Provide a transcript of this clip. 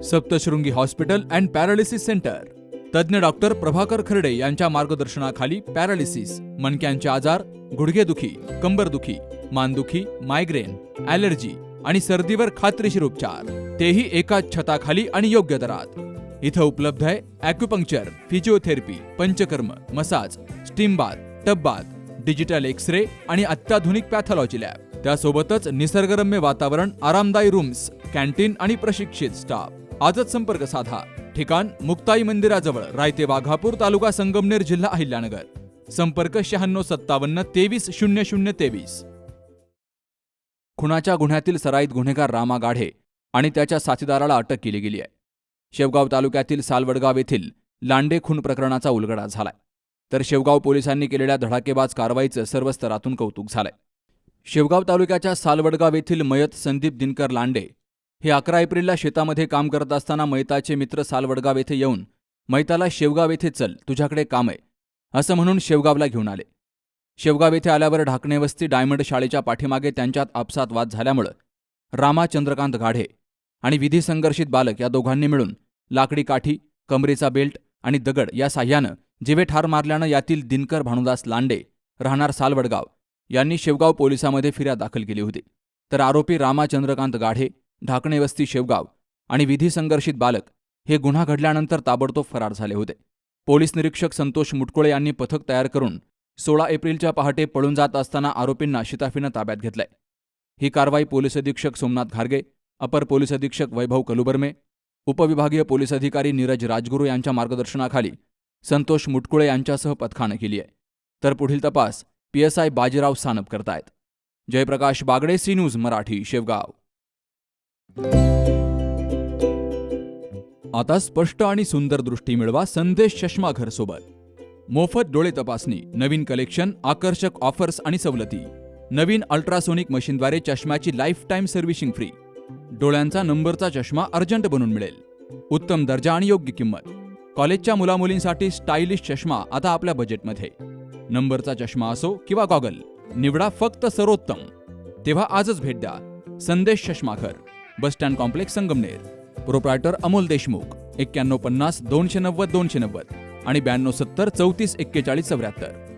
Saptashrungi hospital and paralysis centre. तज्ज्ञ doctor Prabhakar खर्डे यांच्या मार्गदर्शनाखाली पॅरालिसिस, मणक्यांचे आजार, गुडघेदुखी, कंबरदुखी, मानदुखी, मायग्रेन, ॲलर्जी आणि सर्दीवर खात्रीशीर उपचार, तेही एकाच छताखाली आणि योग्य दरात. इथं उपलब्ध आहे acupuncture, physiotherapy, panchakarma, massage, steam bath, tub bath, digital X-ray आणि अत्याधुनिक पॅथॉलॉजी लॅब. त्यासोबतच निसर्गरम्य वातावरण, आरामदायी रूम्स, कॅन्टीन आणि प्रशिक्षित स्टाफ. आजच संपर्क साधा. ठिकाण मुक्ताई मंदिराजवळ, रायते वाघापूर, तालुका संगमनेर, जिल्हा अहिल्यानगर. संपर्क 9657 230023. खुनाच्या गुन्ह्यातील सराईत गुन्हेगार रामा गाढे आणि त्याच्या साथीदाराला अटक केली गेली आहे. शेवगाव तालुक्यातील सालवडगाव येथील लांडे खून प्रकरणाचा उलगडा झालाय. तर शेवगाव पोलिसांनी केलेल्या धडाकेबाज कारवाईचं सर्व स्तरातून कौतुक झालंय. शेवगाव तालुक्याच्या सालवडगाव येथील मयत संदीप दिनकर लांडे हे 11 एप्रिलला शेतामध्ये काम करत असताना मयताचे मित्र सालवडगाव येथे येऊन मयताला शेवगाव येथे चल, तुझ्याकडे काम आहे असं म्हणून शेवगावला घेऊन आले. शेवगाव येथे आल्यावर ढाकणे वस्ती डायमंड शाळेच्या पाठीमागे त्यांच्यात आपसात वाद झाल्यामुळं रामा चंद्रकांत गाढे आणि विधी संघर्षित बालक या दोघांनी मिळून लाकडी काठी, कमरेचा बेल्ट आणि दगड या साह्यानं जीवे ठार मारल्यानं यातील दिनकर भानुदास लांडे राहणार सालवडगाव यांनी शेवगाव पोलिसांमध्ये फिर्याद दाखल केली होती. तर आरोपी रामा चंद्रकांत गाढे, ढाकणे वस्ती शेवगाव आणि विधी संघर्षित बालक हे गुन्हा घडल्यानंतर ताबडतोब फरार झाले होते. पोलीस निरीक्षक संतोष मुटकुळे यांनी पथक तयार करून 16 एप्रिलच्या पहाटे पळून जात असताना आरोपींना शिताफीनं ताब्यात घेतलंय. ही कारवाई पोलीस अधीक्षक सोमनाथ घारगे, अपर पोलीस अधीक्षक वैभव कलुबर्मे, उपविभागीय पोलीस अधिकारी नीरज राजगुरू यांच्या मार्गदर्शनाखाली संतोष मुटकुळे यांच्यासह पथकानं केली आहे. तर पुढील तपास PSI बाजीराव सानप करतायत. Jayprakash Bagde, C News Marathi, Shevgaon. आता स्पष्ट आणि सुंदर दृष्टी मिळवा संदेश चष्माघर सोबत. मोफत डोळे तपासणी, नवीन कलेक्शन, आकर्षक ऑफर्स आणि सवलती. नवीन अल्ट्रासोनिक मशीनद्वारे चष्म्याची लाईफ टाईम सर्व्हिसिंग फ्री. डोळ्यांचा नंबरचा चष्मा अर्जंट बनून मिळेल. उत्तम दर्जा आणि योग्य किंमत. कॉलेजच्या मुलामुलींसाठी स्टायलिश चष्मा आता आपल्या बजेटमध्ये. नंबरचा चष्मा असो किंवा गॉगल, निवडा फक्त सर्वोत्तम. तेव्हा आजच भेट द्या संदेश चष्माघर, bus stand complex, Sangamner. Proprietor Amol Deshmukh. 9150 290 290 आणि 9270 34 41 74.